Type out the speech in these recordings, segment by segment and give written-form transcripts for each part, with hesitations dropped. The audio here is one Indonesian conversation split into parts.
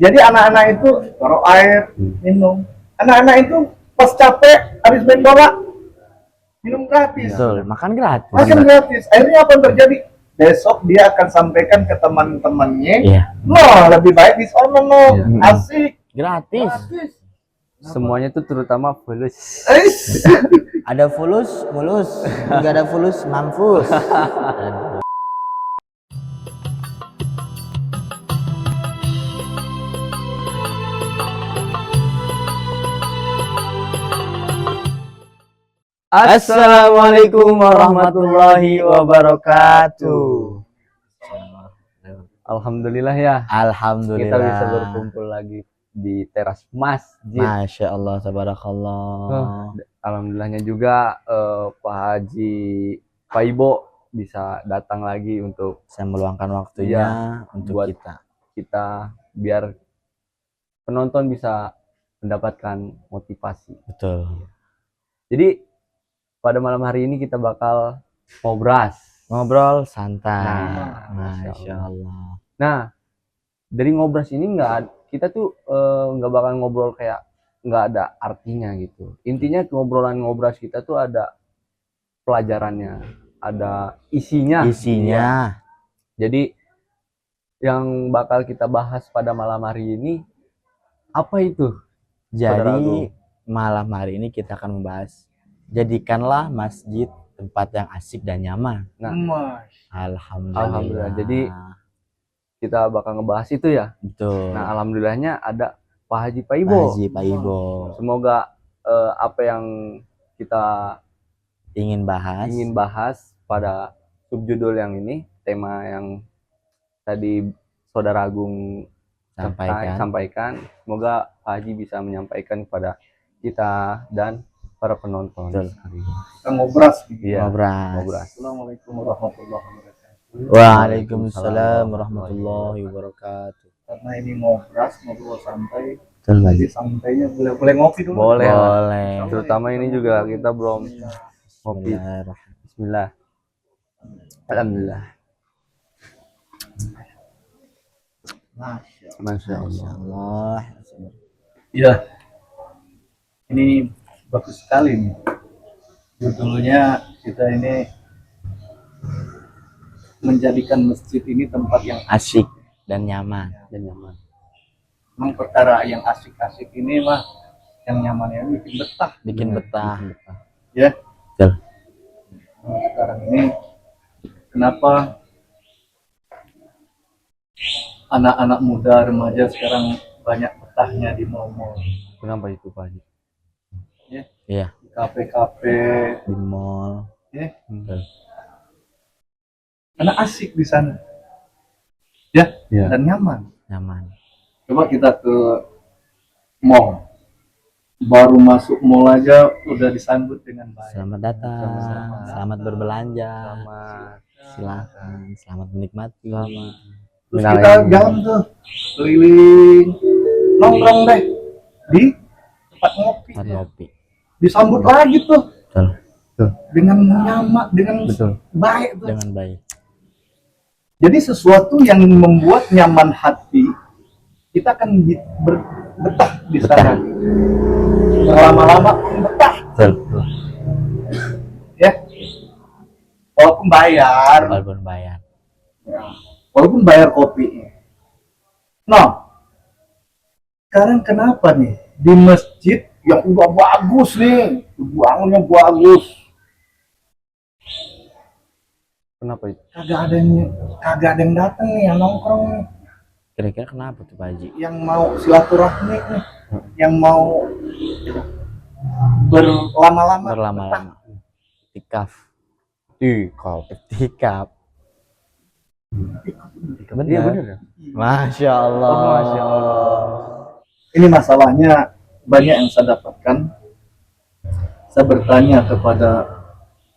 Jadi anak-anak itu taruh air, minum. Anak-anak itu pas capek habis main bola minum gratis. Betul, makan gratis. Makan gratis. Akhirnya apa yang terjadi? Besok dia akan sampaikan ke teman-temannya. Iya. No, lebih baik di sana no. Iya. Asik. Gratis. Gratis. Semuanya tuh terutama fulus. Eish. Ada fulus, mulus. Enggak ada fulus, mampus. Aduh. Assalamualaikum warahmatullahi wabarakatuh. Alhamdulillah ya. Alhamdulillah. Kita bisa berkumpul lagi di teras masjid. Masya Allah, tabarakallah. Alhamdulillahnya juga Pak Haji Pak Ibo bisa datang lagi untuk Saya meluangkan waktunya untuk buat kita. kita biar penonton bisa mendapatkan motivasi. Betul. Jadi pada malam hari ini kita bakal ngobras. Ngobrol santai. Nah, Masya Allah. Nah, dari ngobras ini kita tuh nggak bakal ngobrol kayak nggak ada artinya gitu. Intinya ngobrolan ngobras kita tuh ada pelajarannya, ada isinya. Isinya. Jadi yang bakal kita bahas pada malam hari ini apa itu? Saudara Jadi Agung? malam hari ini kita akan membahas, jadikanlah masjid tempat yang asik dan nyaman. Nah, Alhamdulillah. Alhamdulillah. Jadi kita bakal ngebahas itu ya. betul. Nah, alhamdulillahnya ada Pak Haji Pak Pak Ibo. Haji, Pak Ibo Semoga apa yang kita ingin bahas pada subjudul yang ini, tema yang tadi Saudara Agung sampaikan, semoga Pak Haji bisa menyampaikan kepada kita dan para penonton. Betul. Kita ngobras. Iya, ngobras. ngobras. Assalamualaikum warahmatullahi wabarakatuh. Waalaikumsalam warahmatullahi wabarakatuh. Karena ini ngobras, ngobrol santai. Betul, Pak Haji. Jadi santainya boleh ngopi dulu. Boleh. Boleh. Terutama ini juga kita belum ngopi. Bismillahirrahmanirrahim. Bismillah. Alhamdulillah. Masya Masya Allah. Allah. Iya. Ini bagus sekali nih. Judulnya kita ini menjadikan masjid ini tempat yang Asik dan nyaman. Dan nyaman. memang perkara yang asik-asik ini mah yang nyamannya bikin betah. Bikin betah. Ya. Betul. Nah, sekarang ini kenapa anak-anak muda remaja sekarang banyak betahnya di mall-mall, Kenapa itu Pak Haji? ya, Iya. di kafe-kafe, Di mall. ya, Betul. karena asik di sana, ya, Iya. dan nyaman. Nyaman. Coba kita ke mall, baru masuk mall aja udah disambut dengan baik. Selamat datang. Selamat berbelanja. Selamat. Silakan. Selamat menikmati. Terus kita jalan tuh keliling, nongkrong deh di tempat ngopi, Tempat ngopi. disambut lagi tuh Betul. dengan nyaman, dengan Betul. baik tuh. Dengan baik. Jadi sesuatu yang membuat nyaman hati, kita akan betah di sana. Lama-lama pun betah, Betul. ya. Walaupun bayar, Walaupun bayar. walaupun bayar kopinya. Nah, sekarang kenapa nih di masjid yang udah bagus nih, bangunnya bagus, Kenapa itu? kagak ada yang datang nih, yang nongkrong nih, Kira-kira kenapa tuh Pak Haji? yang mau silaturahmi nih, yang mau berlama-lama. Berlama-lama. Tikaf. Tikaf. Tikaf. Iya Benar. benar ya? Masya Allah. Oh, Masya Allah. Ini masalahnya banyak yang saya dapatkan. Saya bertanya kepada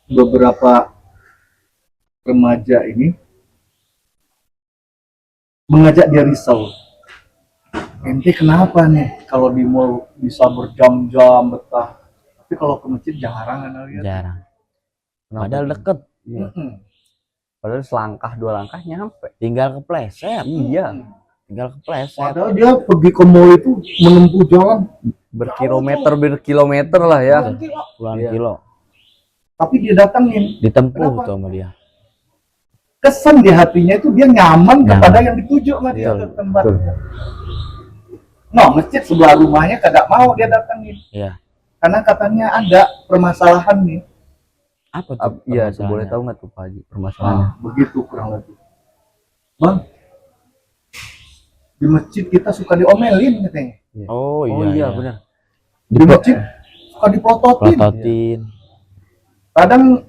beberapa remaja ini, mengajak dia risau. Ente kenapa nih kalau di mall bisa berjam-jam betah, tapi kalau ke masjid jarang kan lihat. Jarang. Kenapa Padahal itu? deket. Iya. Padahal selangkah dua langkah nyampe. Tinggal kepleset. Iya. tinggal kepleset. Padahal dia pergi ke mall itu menempuh jalan berkilometer lah ya. Puluhan Iya. kilo tapi dia datangin. ditempuh Kenapa? tuh sama dia. Kesan di hatinya itu dia nyaman kepada yang dituju sama dia Betul, ke tempat. betul. No, masjid sebelah rumahnya kagak mau dia datangin. Iya. Karena katanya ada permasalahan nih. Apa tuh? Iya, permasalahannya? boleh tahu nggak tuh Pak Haji permasalahannya? Begitu kurang lebih. Bang, di masjid kita suka diomelin katanya. Oh Oh iya, iya benar. Di masjid suka dipelototin. Pelototin. Kadang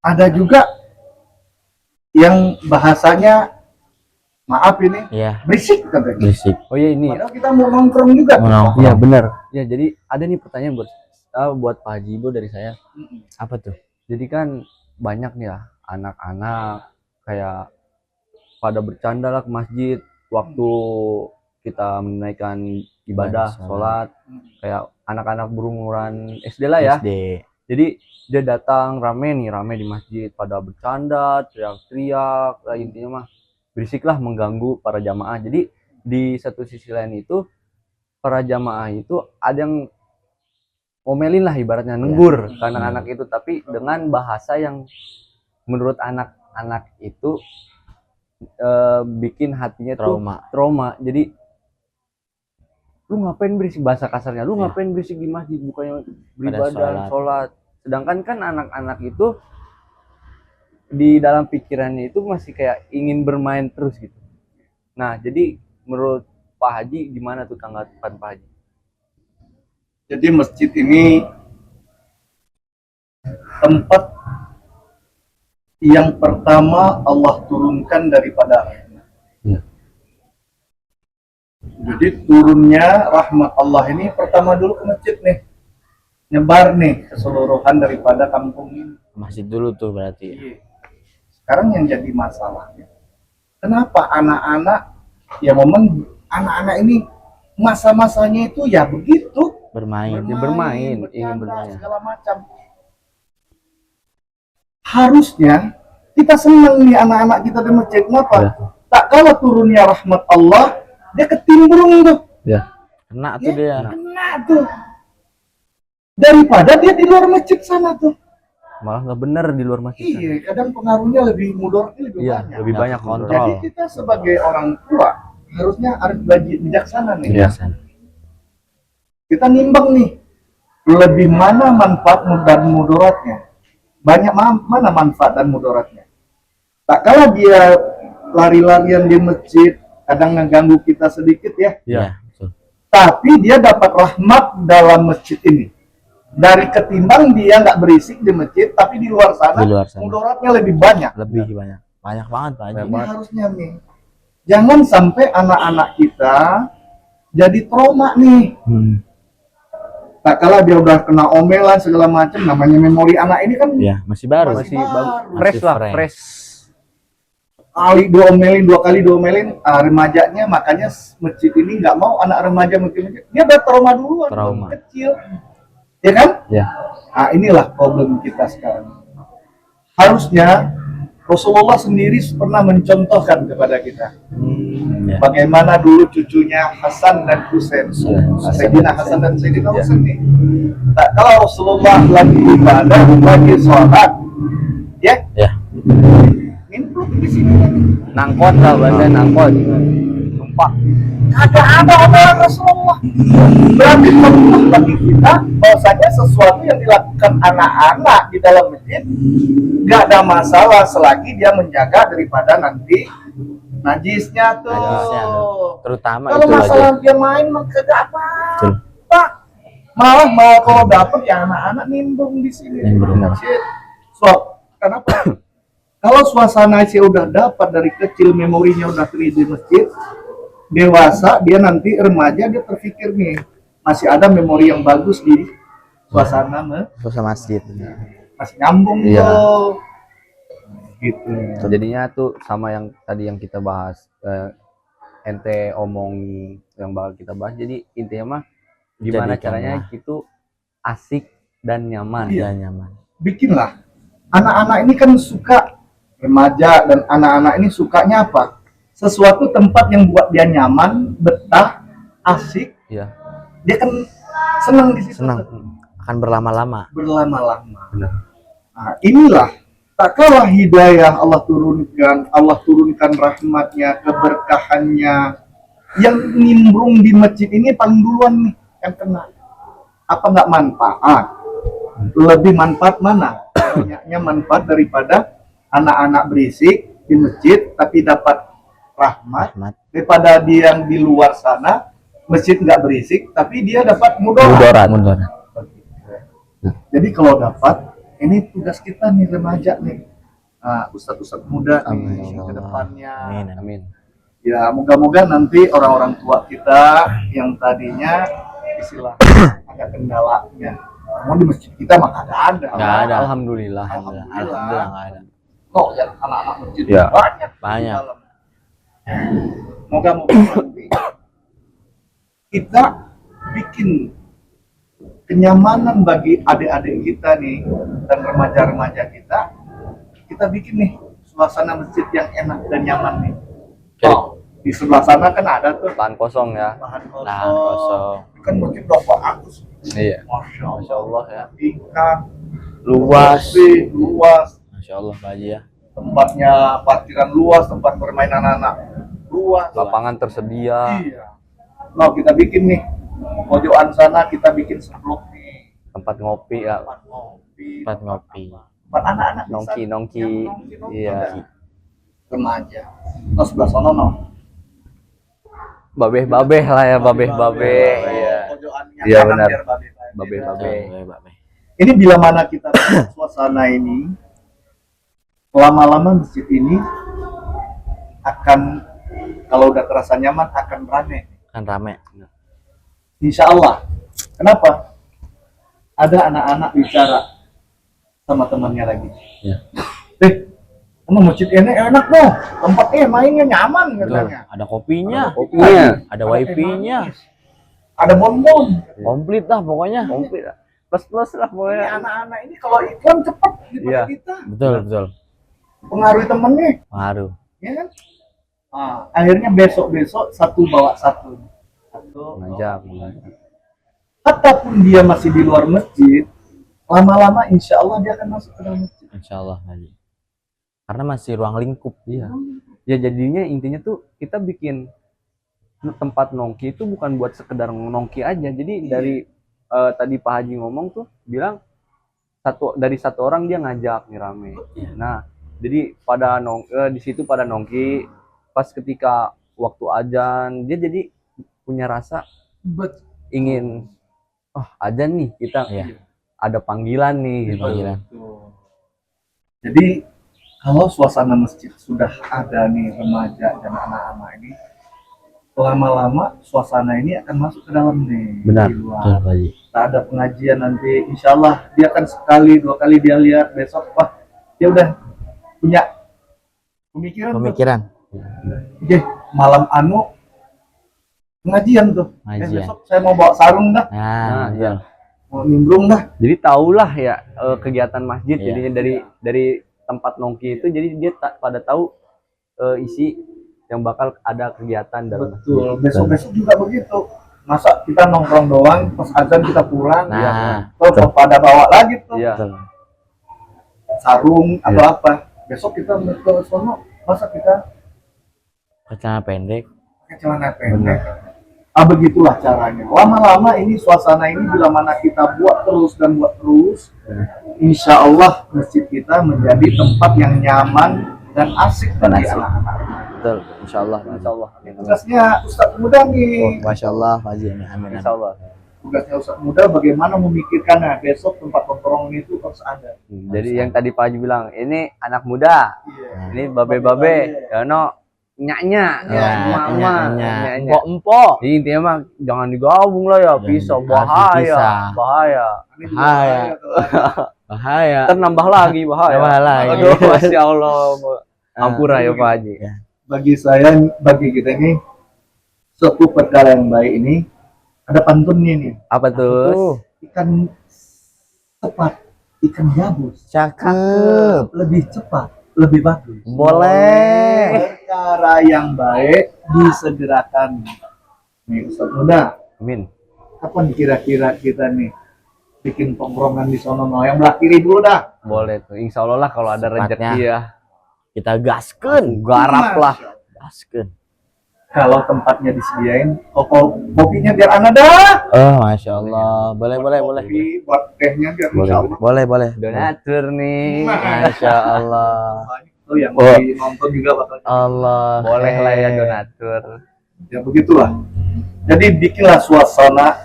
ada juga yang bahasanya maaf ini Iya, berisik katanya. berisik. Oh iya ini. Padahal kita mau nongkrong juga. Mau nongkrong. Iya benar. Ya jadi ada nih pertanyaan buat Pak Haji Ibo dari saya. Apa tuh? Jadi kan banyak nih ya anak-anak kayak pada bercanda lah ke masjid waktu kita menunaikan ibadah, Ibadah, sholat, kayak anak-anak berumuran SD lah ya. SD. Jadi dia datang rame di masjid pada bercanda, teriak-teriak, lah intinya mah berisik lah mengganggu para jamaah. Jadi di satu sisi lain itu para jamaah itu ada yang ngomelin lah ibaratnya negur ke anak-anak itu, tapi dengan bahasa yang menurut anak-anak itu bikin hatinya Trauma. tuh trauma. Jadi lu ngapain berisik, bahasa kasarnya, lu Iya. ngapain berisik di masjid, bukannya beribadah, sholat. Sedangkan kan anak-anak itu di dalam pikirannya itu masih kayak ingin bermain terus gitu. Nah, jadi menurut Pak Haji gimana tuh tanggapan Pak Haji? Jadi masjid ini tempat yang pertama Allah turunkan daripada rahmat. Ya. Jadi turunnya rahmat Allah ini pertama dulu ke masjid nih, nyebar nih keseluruhan daripada kampung ini. Masjid dulu tuh berarti. Iya. Sekarang yang jadi masalahnya, kenapa anak-anak, ya momen anak-anak ini masa-masanya itu ya begitu, Bermain. bermain, bercanda, ingin bermain. segala macam. Harusnya kita senang nih anak-anak kita di masjid. Kenapa? Ya. Tak kalah turunnya rahmat Allah, dia ketimbrung tuh. Ya. Kena tuh dia. Kena tuh. Daripada dia di luar masjid sana tuh. Malah nggak bener di luar masjid. Iya, kadang pengaruhnya lebih mudaratnya lebih Iya, banyak. lebih banyak Kontrol. kontrol. Jadi kita sebagai orang tua harusnya harus bijaksana nih. Iya. Kita nimbang nih, lebih mana manfaat dan mudaratnya. Banyak mana manfaat dan mudaratnya. Tak kalah dia lari-larian di masjid, kadang ngeganggu kita sedikit ya. Iya. Betul. Tapi dia dapat rahmat dalam masjid ini. Dari ketimbang dia nggak berisik di masjid, tapi di luar sana, Di luar sana. mudaratnya lebih banyak. Lebih banyak. Banyak banget Pak Haji. Banyak Ini banget. harusnya nih. Jangan sampai anak-anak kita jadi trauma nih. Tak kalah dia udah kena omelan segala macam, namanya memori anak ini kan Iya, masih baru. Masih Masih baru. fresh lah, fresh. fresh. dua kali diomelin remajanya, makanya masjid ini nggak mau anak remaja mungkin dia udah trauma duluan, Trauma. kecil, ya kan? Ya. Nah inilah problem kita sekarang. Harusnya Rasulullah sendiri pernah mencontohkan kepada kita Ya. bagaimana dulu cucunya Hasan dan Husain, Sayyidina Hasan dan Sayyidina Ya. Husain nih. Tak kalau Rasulullah lagi ibadah, lagi sholat, ya, Ya. nimbrung di sini. Nangkot lah bahasanya, nangkot. Sumpah, kagak ada omelan Rasulullah. Berarti contoh bagi kita bahwasanya sesuatu yang dilakukan anak-anak di dalam masjid gak ada masalah selagi dia menjaga daripada nanti najisnya tuh. Najisnya, terutama Kalau itu aja. masalah dia main mah kagak apa. Betul. Pak, malah kalau dapet ya anak-anak nimbrung di sini. Nimbrung. Di masjid. So, kenapa? Kalau suasana sih udah dapat dari kecil, memorinya udah terisi di masjid, dewasa dia nanti remaja dia terpikir nih masih ada memori yang bagus di suasana Suasana masjid. masih nyambung Iya. tuh. Gitu. Jadinya tuh sama yang tadi yang kita bahas, ente omong yang bakal kita bahas. Jadi intinya mah gimana Jadikanlah. caranya itu asik dan nyaman. Iya. Ya nyaman. Bikinlah. Anak-anak ini kan suka, remaja dan anak-anak ini sukanya apa? sesuatu tempat yang buat dia nyaman, betah, asik, Iya. dia kan senang di situ. Senang. Akan berlama-lama. Berlama-lama. Benar. Nah, inilah tak kalah hidayah Allah turunkan rahmatnya, keberkahannya yang nimbrung di masjid ini paling duluan nih yang kena. Apa nggak manfaat? Lebih manfaat mana? Banyaknya manfaat daripada anak-anak berisik di masjid tapi dapat rahmat, Rahmat. daripada dia yang di luar sana masjid nggak berisik tapi dia dapat mudarat. Mudarat. Jadi kalau dapat, ini tugas kita nih remaja nih, ustadz-ustadz muda nih Amin. ke depannya. Amin. Amin. Ya moga-moga nanti orang-orang tua kita yang tadinya istilah ada kendalanya, namun di masjid kita mah kagak ada. Nggak ada. Alhamdulillah. Alhamdulillah nggak ada. Kok ya anak-anak masjid Ya. banyak. di Banyak. dalam. Moga-moga nanti kita bikin kenyamanan bagi adik-adik kita nih dan remaja-remaja kita bikin nih suasana masjid yang enak dan nyaman nih. Oke. Oh, di sebelah sana kan ada tuh Lahan kosong ya. bahan Lahan kosong. kan masjid udah bagus. Iya. Masya Masya Allah ya. Ikan Luas. luas, Masya Allah Pak Haji ya. tempatnya parkiran luas, tempat bermain anak-anak luas. Lapangan tersedia. Iya. Nah kita bikin nih pojokan sana kita bikin seblok nih. Tempat ngopi ya. Tempat ngopi, Tempat ngopi. tempat anak-anak bisa Nongki. yang nongki-nongki Iya. ada. Remaja. Nah sebelah sana no. Babeh-babeh lah ya, babeh-babeh. Iya. Pojokannya Iya, kanan benar. biar babeh-babeh. Babeh-babeh. Babe. Ini bila mana kita lihat suasana ini, lama-lama masjid ini akan kalau udah terasa nyaman akan rame. Kan rame. Insya Allah. Kenapa? Ada anak-anak bicara sama temannya lagi. Ya. Emang masjid ini enak loh, tempatnya mainnya nyaman Betul. katanya. Ada kopinya. Kopinya. Ada wifi-nya. Ada bonbon. Komplit lah pokoknya. Komplit lah. Plus-plus lah Ini pokoknya. anak-anak ini kalau iklan cepet daripada Iya. kita. Betul. Pengaruhi temennya, Waduh. ya kan? Akhirnya besok-besok satu bawa satu. Ngajak. Ataupun dia masih di luar masjid, lama-lama insya Allah dia akan masuk ke dalam masjid. Insya Allah Pak Haji. Karena masih ruang lingkup. Iya. Ya jadinya intinya tuh kita bikin tempat nongki itu bukan buat sekedar nongki aja. Jadi dari tadi Pak Haji ngomong tuh bilang dari satu orang dia ngajak nih rame. Nah, jadi pada di situ pada nongki, pas ketika waktu azan dia jadi punya rasa ingin azan nih kita Iya. ada panggilan nih gitu. Panggilan. Jadi kalau suasana masjid sudah ada nih remaja dan anak-anak ini, lama-lama suasana ini akan masuk ke dalam nih. Benar. Di luar. Betul Pak Haji. Tak ada pengajian nanti, insya Allah dia akan sekali dua kali dia lihat besok, wah dia udah punya pemikiran. Pemikiran. Oke, malam anu pengajian tuh. Pengajian. Besok saya mau bawa sarung dah, Nah, iya. betul. mau nimbrung dah. Jadi tahulah ya kegiatan masjid. Iya. Jadinya dari tempat nongki itu jadi dia pada tahu isi yang bakal ada kegiatan dalam masjid. Betul. Besok-besok juga begitu. Masa kita nongkrong doang, pas azan kita pulang, Nah, ya. Terus pada bawa lagi tuh Iya. Betul. sarung atau apa. Besok kita mau ke sono, masa kita Celana pendek. pakai celana pendek. Begitulah caranya. Lama-lama ini suasana ini bila mana kita buat terus dan buat terus, insya Allah masjid kita menjadi tempat yang nyaman dan asik bagi asik. anak-anak. Betul. Insya Allah. Insya Allah. Tugasnya Ustadz Muda nih. Masya Allah Pak Haji. Amin. Insya Allah. Tugasnya Ustadz Muda bagaimana memikirkannya besok tempat nongkrong itu harus ada. Jadi yang tadi Pak Haji bilang, ini anak muda, Iya. ini babe-babe, ya no, nyaknya, Ya, mama, nyaknya. Empok-empok. Jadi intinya mah jangan digabung lah ya, Jangan pisau dikasih bahaya, pisah. bahaya. Ini juga Bahaya. tuh. Bahaya. Ntar nambah lagi bahaya. Nambah lagi. Aduh, Masya Allah. Ampura ya Pak Haji. Ya. Bagi saya, bagi kita ini suatu perkara yang baik ini ada pantunnya nih. Apa tuh? Ikan cepat, ikan gabus Cakep. lebih cepat, lebih bagus. Boleh. cara yang baik disegerakan. Nih Ustaz Muda, Amin. kapan kira-kira kita nih bikin tongkrongan di sono no? Yang belah kiri dulu dah. Boleh tuh. Insya Allah lah kalau ada Sepatnya. rezeki ya. Kita gaskeun, Garap lah. gaskeun. Kalau tempatnya disediain, kopinya biar ana dah. Oh, masya Allah. Boleh, boleh, boleh. Kopi buat tehnya biar Boleh. insya Allah. Boleh, boleh. Donatur nih. Masya Allah. Tuh yang Oh. lagi nonton juga bakal. Allah. Boleh lah ya donatur. Ya begitulah. Jadi bikinlah suasana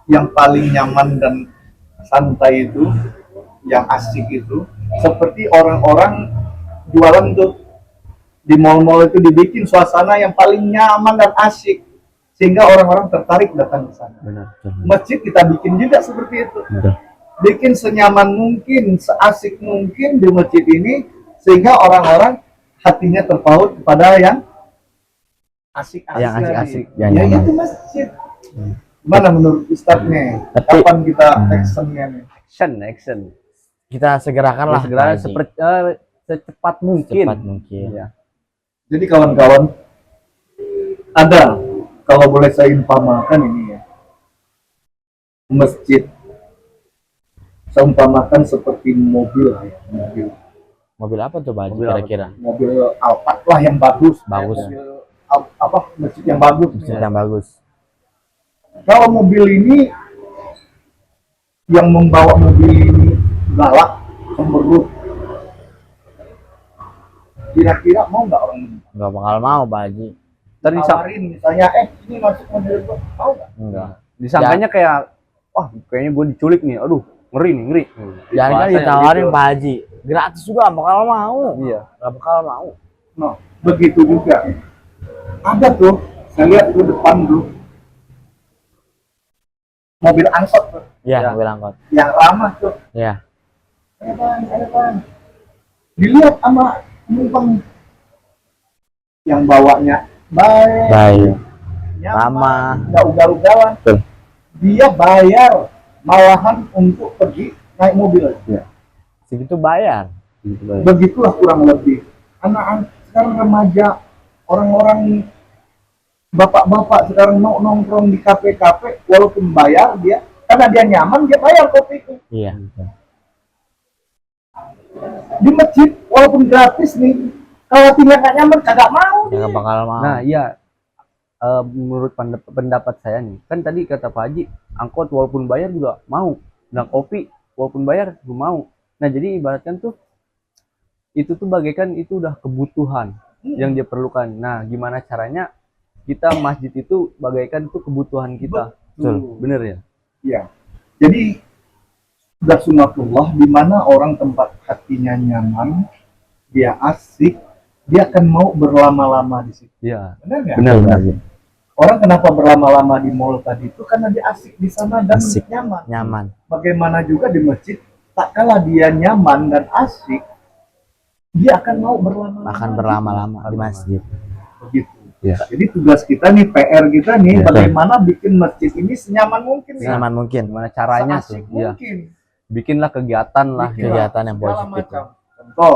yang paling nyaman dan santai itu, yang asik itu, seperti orang-orang jualan tuh di mall-mall itu dibikin suasana yang paling nyaman dan asik sehingga orang-orang tertarik datang ke sana. Benar. Masjid kita bikin juga seperti itu. Betul. Bikin senyaman mungkin, seasik mungkin di masjid ini sehingga orang-orang hatinya terpaut kepada yang asik-asik. Yang asik-asik, tadi. yang Ya nyaman. itu masjid. Gimana menurut Ustadz nih? Tapi- Kapan kita actionnya nih? Action. Kita segerakan lah. Segera Pak Haji. seperti secepat mungkin. Cepat mungkin. Ya. Jadi kawan-kawan, ada kalau boleh saya umpamakan ini ya, masjid saya umpamakan seperti mobil ya, Mobil apa tuh, Pak Haji, Mobil apa? kira-kira? mobil Alphard lah yang bagus, Bagus. mobil apa masjid yang bagus. Masjid yang bagus. Kalau mobil ini yang membawa mobil ini galak, cemberut, kira-kira mau nggak orang ini? Nggak bakal mau, Pak Haji. Tadi Tawarin misalnya, ini masuk mobil gua, mau nggak? Enggak. disangkanya kayak wah kayaknya gue diculik nih. Aduh, ngeri nih, ngeri. Jangan kan Bahasanya ditawarin, gitu. Pak Haji. Gratis juga nggak bakal mau. Iya. Nggak bakal mau. Nah, begitu juga. Ada tuh, saya lihat tuh depan tuh mobil angkot tuh, Iya, Ya. mobil angkot. yang ramah tuh. Iya. Ada bang. Dilihat sama penumpang yang bawanya baik, Baik. nyaman, Ramah. nggak ugal-ugalan. Betul. Dia bayar malahan untuk pergi naik mobil. Segitu bayar. Begitulah kurang lebih. Anak-anak sekarang remaja, orang-orang bapak-bapak sekarang mau nongkrong di kafe-kafe, walaupun bayar dia, karena dia nyaman dia bayar kopi itu. Iya. Di masjid walaupun gratis nih, kalau tinggal nggak nyaman kagak mau. Nggak bakal mau. Nah, iya. Menurut pendapat saya nih, kan tadi kata Pak Haji, angkot walaupun bayar juga mau. Nah, kopi walaupun bayar juga mau. Nah, jadi ibaratkan tuh itu tuh bagaikan itu udah kebutuhan yang dia perlukan. Nah, gimana caranya kita masjid itu bagaikan itu kebutuhan kita. Betul. Bener ya? Iya. Jadi sudah sunatullah di mana orang tempat hatinya nyaman, dia asik, dia akan mau berlama-lama di situ. Iya. Benar nggak? Benar, benar. Orang kenapa berlama-lama di mall tadi itu karena dia asik di sana dan Asik. nyaman. Nyaman. Bagaimana juga di masjid, tak kala dia nyaman dan asik, dia akan mau berlama-lama. Akan berlama-lama di masjid. Begitu. Ya. Jadi tugas kita nih, PR kita nih, Ya. bagaimana bikin masjid ini senyaman mungkin. nih. Senyaman mungkin. Gimana caranya tuh? Seasik Iya. mungkin. Bikinlah kegiatan lah. Bikin kegiatan yang segala positif. macam. Contoh,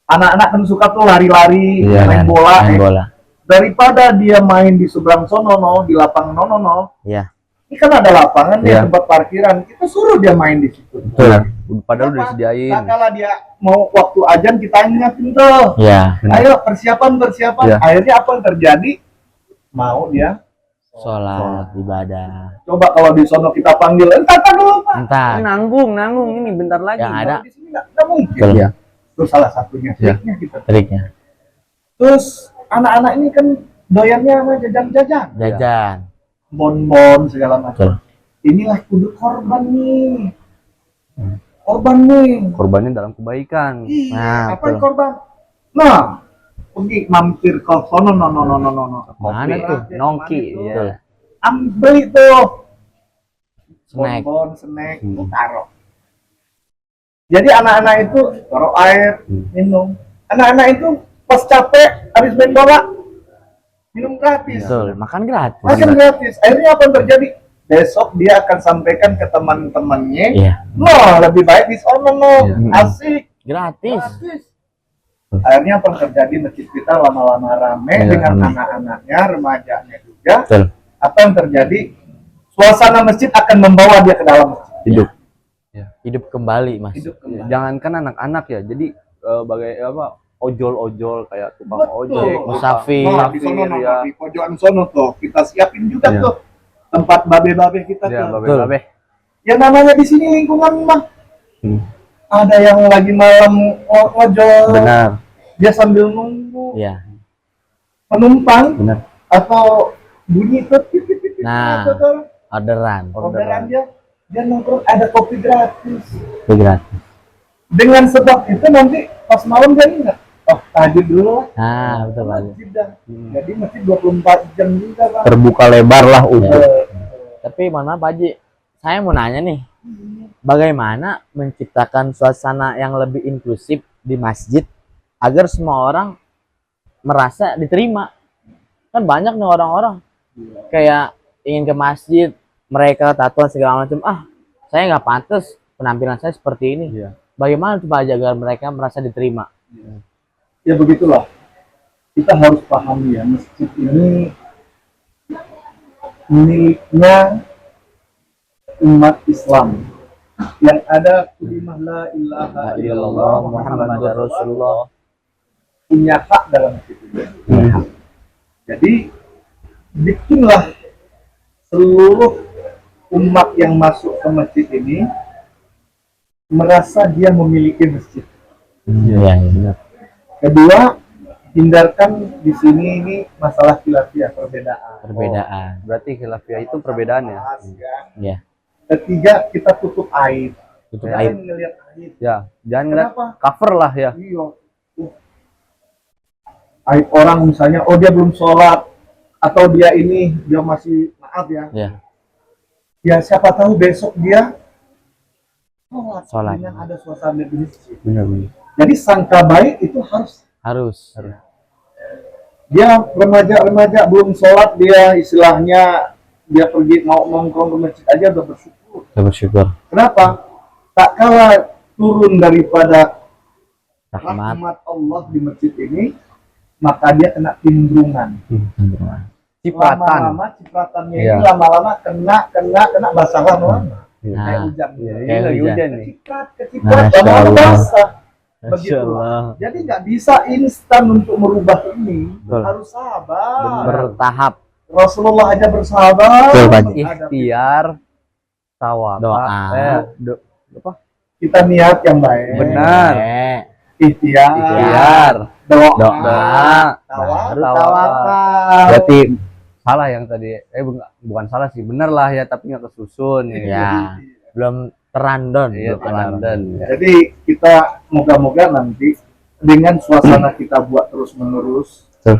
anak-anak kan suka tuh lari-lari, Iya, main kan? bola. Main bola. Daripada dia main di seberang sono, di lapangan nono, Iya. ini kan ada lapangan di Iya. tempat parkiran. Kita suruh dia main di situ. Betul. Padahal udah Kenapa? disediain. Nah, kalau dia mau waktu ajan kita ingatin tuh. Iya. Ayo persiapan. Iya. Akhirnya apa yang terjadi? Mau dia. Sholat, ibadah. Coba kalau di sono kita panggil, entar dulu Pak. Entar. Nanggung ini bentar lagi. Yang ada. Kalau di sini nggak mungkin. Betul. Iya. Itu salah satunya. Iya. Triknya kita. Triknya. Terus anak-anak ini kan doyannya sama jajan-jajan, Jajan. bon-bon segala Betul. macam. Inilah kudu korban nih. Korban nih. Korbannya dalam kebaikan. Iya, Nah, apa betul. yang korban? Nah, pergi mampir ke sono, no. Mana tuh? Nongki. Betul. Iya. Beli tuh. Snack. Bon-bon, snack, tuh taruh. Jadi anak-anak itu taruh air, minum. Anak-anak itu pas capek, habis main bola, minum gratis. Betul. Makan gratis. Makan gratis. Akhirnya apa yang terjadi? Besok dia akan sampaikan ke teman-temannya, Iya. no, lebih baik di sono, no. Iya. Asik, Gratis. gratis. Akhirnya apa yang terjadi, masjid kita lama-lama rame Iya, dengan rame. anak-anaknya, remajanya juga. Betul. Apa yang terjadi? Suasana masjid akan membawa dia ke dalam masjid. Hidup. Hidup kembali, Mas. Hidup kembali. Jangankan anak-anak ya, jadi bagai apa, ojol-ojol kayak tukang Betul. ojek, Musafir. Nah, di sono ya. di pojokan sono tuh kita siapin juga Iya. tuh tempat babe-babe kita Ya, tuh. babe-babe. Ya namanya di sini lingkungan mah. Hmm. Ada yang lagi malam ojol, Benar, dia sambil nunggu Iya. penumpang benar. atau bunyi tuh Nah. Orderan. orderan dia nongkrong, ada kopi gratis. Itu gratis. Dengan sebab itu nanti pas malam dia ingat, oh tahajud dulu lah. Nah, betul Pak. Masjid dah. Jadi masjid 24 jam juga Pak. Terbuka lebar lah ufuk. Tapi mana Pak Haji, saya mau nanya nih, bagaimana menciptakan suasana yang lebih inklusif di masjid agar semua orang merasa diterima? Kan banyak nih orang-orang kayak ingin ke masjid, mereka tatoan segala macam, saya nggak pantas penampilan saya seperti ini. Iya. Bagaimana tuh Pak Haji agar mereka merasa diterima? Ya begitulah. Kita harus pahami ya, masjid ini miliknya umat Islam. Yang ada kalimah la ilaha illallah Muhammadur Rasulullah, punya hak dalam masjid ini. Jadi bikinlah seluruh umat yang masuk ke masjid ini merasa dia memiliki masjid. Iya, benar. Kedua, hindarkan di sini ini masalah khilafiyah, perbedaan. Perbedaan. Berarti khilafiyah itu perbedaan ya. Bahas, ya. Iya. Ketiga, kita tutup aib. Tutup Jangan aib. ngelihat aib. Ya, jangan ngeliat Kenapa? cover lah ya. Iya. Aib orang misalnya, oh dia belum sholat, atau dia ini, dia masih, maaf ya. Iya. Ya siapa tahu besok dia Sholat. dengan ada suasana di masjid. Benar. Jadi sangka baik itu Harus. dia remaja belum sholat, dia istilahnya dia pergi mau nongkrong ke masjid aja udah bersyukur. Kita bersyukur. Kenapa? Tak kalah turun daripada Rahmat. rahmat Allah di masjid ini, maka dia kena timbrungan. Cipratan. Lama-lama cipratannya Iya. ini lama-lama kena basah lama-lama. Iya. Kayak Nah, hujan. Iya, ini Kayak lagi hujan. hujan nih. Keciprat, Masya lama-lama Allah. basah. Masya Begitulah. Allah. Jadi nggak bisa instan untuk merubah ini. Betul. Harus sabar. Bertahap. Rasulullah aja bersabar. Betul, Pak Haji. Ikhtiar, tawakal. Doa. Apa? Kita niat yang baik. Benar. Ikhtiar. Ikhtiar. Doa. Doa. Tawakal. Tawakal. Berarti salah yang tadi. Bukan salah sih. Bener lah ya, tapi nggak kesusun. Ya. Belum terandon. Iya, belum terandon. London. Jadi kita moga-moga nanti dengan suasana kita buat terus-menerus, Betul.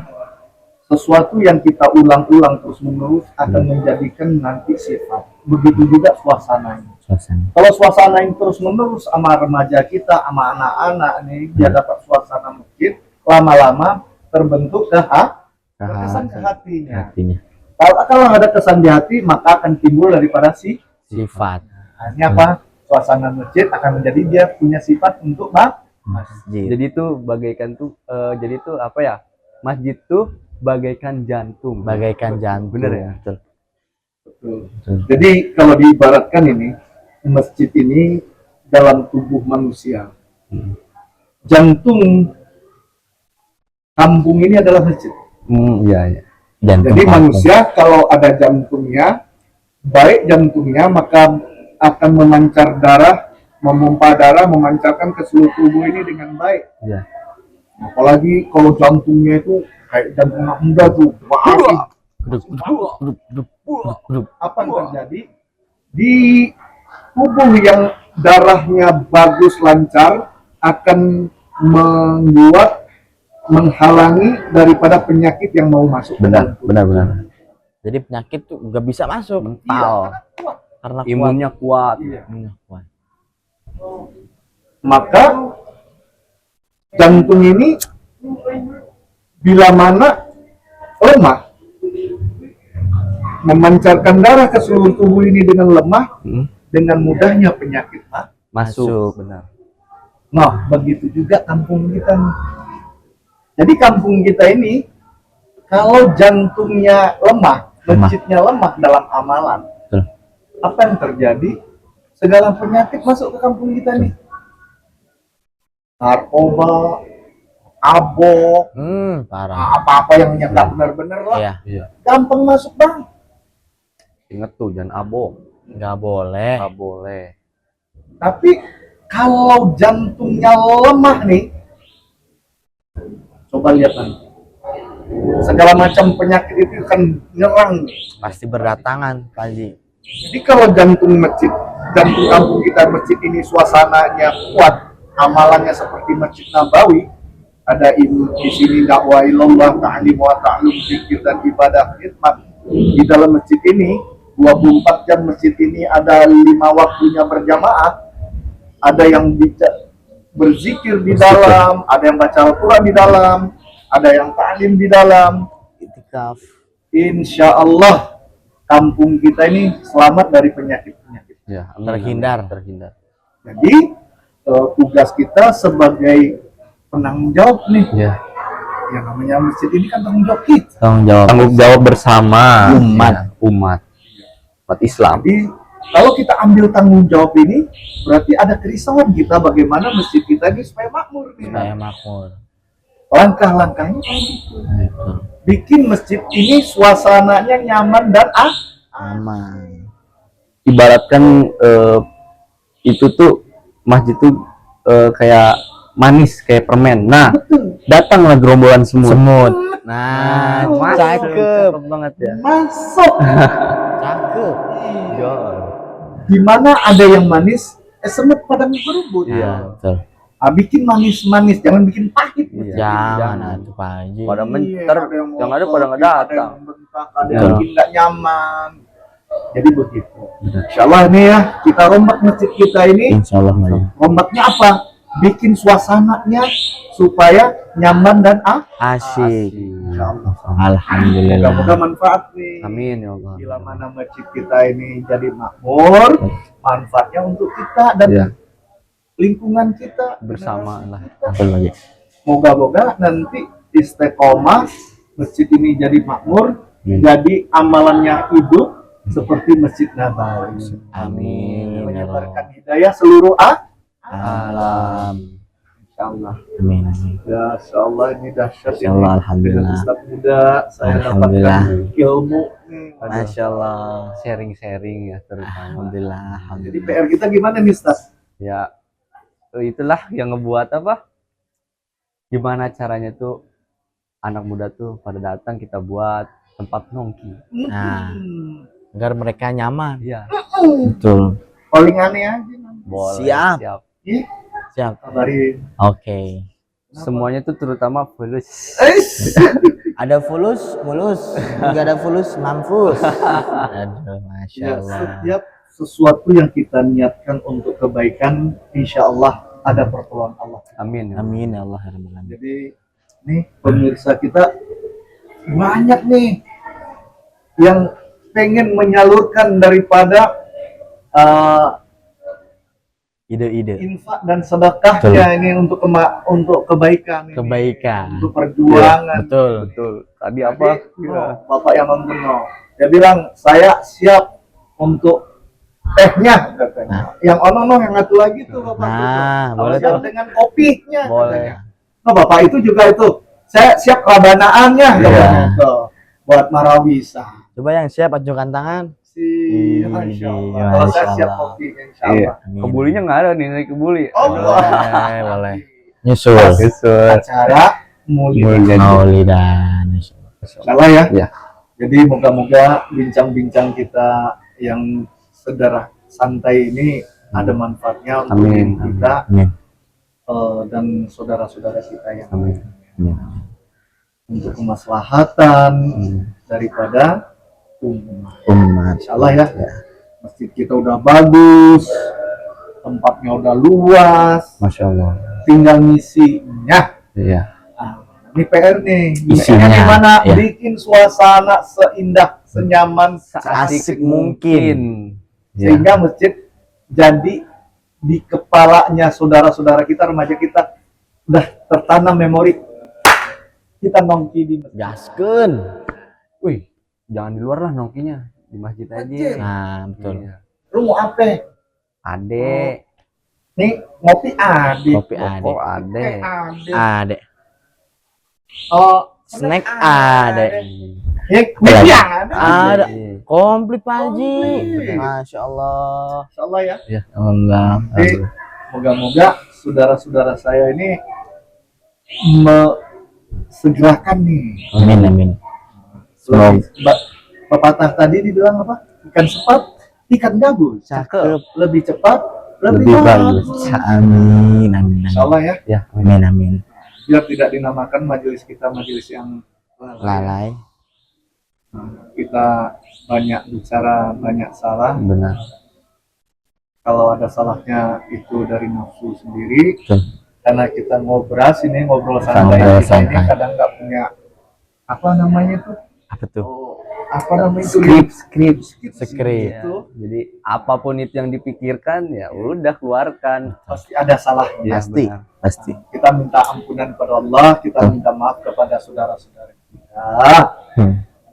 sesuatu yang kita ulang-ulang terus-menerus akan menjadikan nanti sifat. Begitu juga suasananya. Suasana. Kalau suasana yang terus-menerus sama remaja kita, sama anak-anak nih, dia dapat suasana masjid, lama-lama terbentuk kesan ke hatinya. Artinya Kalau ada kesan di hati, maka akan timbul daripada sifat ini apa? Suasana masjid akan menjadi dia punya sifat untuk masjid. Jadi itu bagaikan tuh, jadi itu apa ya? Masjid tuh bagaikan jantung. Bagaikan jantung. Bener ya? Betul. Betul. Jadi kalau diibaratkan ini, masjid ini dalam tubuh manusia. Jantung kampung ini adalah masjid. Iya, iya. Jantung Jadi kampung. manusia kalau ada jantungnya, baik jantungnya maka akan memancar darah, memompa darah, memancarkan ke seluruh tubuh ini dengan baik. Iya. Apalagi kalau jantungnya itu kayak jantung anak muda tuh, wah, apa yang terjadi di tubuh yang darahnya bagus lancar akan membuat menghalangi daripada penyakit yang mau masuk. Benar, ke dalam tubuh. benar. Jadi penyakit tuh nggak bisa masuk. Mental. Karena Imunnya kuat. Iya. Imunnya kuat. Maka jantung ini bila mana lemah, memancarkan darah ke seluruh tubuh ini dengan lemah, dengan mudahnya penyakit Masuk. Benar. Nah, begitu juga kampung kita nih. Jadi kampung kita ini kalau jantungnya lemah, masjidnya lemah dalam amalan, Betul. apa yang terjadi? Segala penyakit masuk ke kampung kita nih. Narkoba, abok, Parah. apa-apa yang nggak benar-benar lah, Iya, Iya. gampang masuk bang. Ingat tuh jangan abok. nggak boleh. Nggak boleh. Tapi kalau jantungnya lemah nih, coba lihat nanti. Segala macam penyakit itu kan nyerang. Pasti berdatangan, Pak Haji. Jadi kalau jantung kampung kita masjid ini suasananya kuat, amalannya seperti Masjid Nabawi, ada di sini dakwah ilallah, ta'lim wa ta'lum, zikir dan ibadah khidmat. Di dalam masjid ini 24 jam masjid ini ada 5 waktunya berjamaah, ada yang berzikir di dalam, ada yang baca Al-Quran di dalam, ada yang ta'lim di dalam. Itikaf. Insya Allah kampung kita ini selamat dari penyakit-penyakit. Ya, amin, Terhindar. amin. Terhindar. Jadi tugas kita sebagai penanggung jawab nih, Ya. yang namanya masjid ini kan tanggung jawab kita. Tanggung jawab bersama Umat. umat Islam. Jadi kalau kita ambil tanggung jawab ini, berarti ada kerisauan kita bagaimana masjid kita ini supaya makmur nih. Supaya makmur. Langkah-langkahnya kayak gitu. Betul. Bikin masjid ini suasananya nyaman dan Aman. Ibaratkan itu tuh masjid tuh kayak manis, kayak permen. Nah, datanglah gerombolan semut. Nah, Masuk. cakep. Banget ya. masuk. Cakep. Dimana ada yang manis, semut pada berebut. Iya. Betul. Bikin manis-manis, jangan bikin pahit. Iya. Jangan atuh, Pak Haji. Pada Iya, mencer, ada yang ada ngotot, pada nggak ada datang. yang bentak, ada Betul. yang bikin nggak nyaman. Jadi begitu. Insya Allah nih ya, kita rombak masjid kita ini. Insya Allah, Pak Haji. Rombaknya apa? Bikin suasananya supaya nyaman dan Asik. Insya Allah. Alhamdulillah. Semoga manfaat nih. Amin ya Allah. Bila mana masjid kita ini jadi makmur, manfaatnya untuk kita dan Iya. lingkungan kita Bersama lah. Betul, Pak Haji. Moga-moga nanti istiqomah masjid ini jadi makmur, jadi amalannya hidup seperti Masjid Nabawi. Amin. Menyebarkan hidayah seluruh Alam. Insyaallah. Amin. Amin. Ya, insyaallah ini dahsyat Insya Allah, ini. alhamdulillah. Dengan Ustaz muda saya Alhamdulillah. dapatkan ilmu nih. Masya Allah. Sharing-sharing ya terutama. Alhamdulillah. Jadi Alhamdulillah. PR kita gimana nih Ustaz? Ya itulah yang ngebuat apa? Gimana caranya tuh anak muda tuh pada datang kita buat tempat nongki. Nah. Agar mereka nyaman. Iya. Betul. Paling aneh aja nanti. Boleh. Siap. Ih, Siap. kabarin. Oke. Semuanya tuh terutama fulus. Ada fulus, mulus. Enggak ada fulus, mampus. Aduh, Masya Ya, Allah. setiap sesuatu yang kita niatkan untuk kebaikan, insya Allah ada pertolongan Allah. Amin. Amin ya Allah. Ya Rabbal Alamin. Jadi nih pemirsa kita banyak nih yang pengen menyalurkan daripada Ide-ide. infak dan sedekahnya ini untuk kebaikan, ini, Kebaikan. untuk perjuangan. Betul. Betul. Tadi Jadi, apa? Bapak yang nonton dia bilang saya siap untuk tehnya katanya. Yang ono yang satu lagi tuh Bapak tuh. Nah, boleh Siap tuh. dengan kopinya Boleh. katanya. Nah, Bapak itu juga itu. Saya siap rabanaannya Iya. katanya. Tuh, buat marawisa. Coba yang siap ajukan tangan. Insya Allah. Kalau saya Masya siap Allah. kopinya insya Allah. Amin. Kebulinya nggak ada nih dari kebuli. Boleh, boleh. Nyusul. Acara mulia. Maulidan. Salah ya. Ya. Jadi moga-moga bincang-bincang kita yang santai ini ada manfaatnya untuk Amin. diri kita Amin. dan saudara-saudara kita yang Amin. Amin. untuk kemaslahatan daripada umat. Umat. Insya Allah ya. Masjid kita udah bagus, tempatnya udah luas, Masya Allah. tinggal ngisinya. Iya. Nah, ini PR nih. Isinya, PR gimana? ya. Bikin suasana seindah, senyaman, Seasik mungkin. Ya. sehingga masjid jadi di kepalanya saudara-saudara kita, remaja kita udah tertanam memori. kita nongki di masjid. Gaskeun. Wih, jangan di luar lah nongkinya, di masjid aja. Masjid. Nah, betul. Iya. Lu mau apa? Ade, Nih ngopi ade. Kopi ade. rokok ade. Ade. Ade. Oh, Snack ade. Ya, kopi ada. Ada. Iya. Komplit Pak Haji. Komplit. Masya Allah. Insyaallah ya. Ya, Allah. Jadi, moga-moga saudara-saudara saya ini segerakan nih. Amin amin. Semoga. Pepatah tadi dibilang apa? Ikan cepat, ikan gabus. Cakep. Lebih cepat, Lebih bagus. Amin amin. Insyaallah ya. Ya, Amin amin. Biar tidak dinamakan majelis kita majelis yang Lalai. kita banyak bicara, banyak salah. benar. Kalau ada salahnya itu dari nafsu sendiri. Betul. Karena kita ngobrol Santai, santai, kita ini santai. kadang nggak punya apa namanya itu, Apa tuh? apa namanya itu, Skrip. Skrip. itu Jadi apapun itu yang dipikirkan ya udah keluarkan. pasti ada salahnya. Ya, Pasti. benar. Pasti. Kita minta ampunan kepada Allah, kita minta maaf kepada saudara-saudara kita.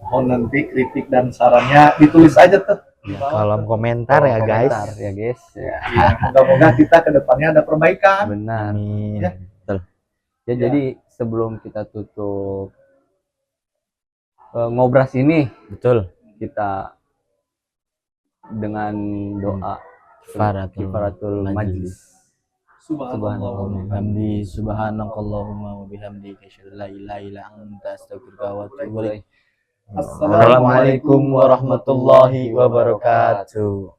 Oh nanti kritik dan sarannya ditulis aja tuh. di bawah Kolom tuh. komentar ya guys. Komentar ya guys. Ya, Ya, moga-moga kita ke depannya ada perbaikan. benar. Amin. Ya. Betul. Ya, jadi sebelum kita tutup ngobras ini, Betul. kita dengan doa Kifaratul majlis. Subhanallah. Bihamdi subhanakallahumma wa bihamdika asyhadu an la ilaha illa anta astaghfiruka wa atubu ilaik. Assalamualaikum Assalamualaikum warahmatullahi wabarakatuh.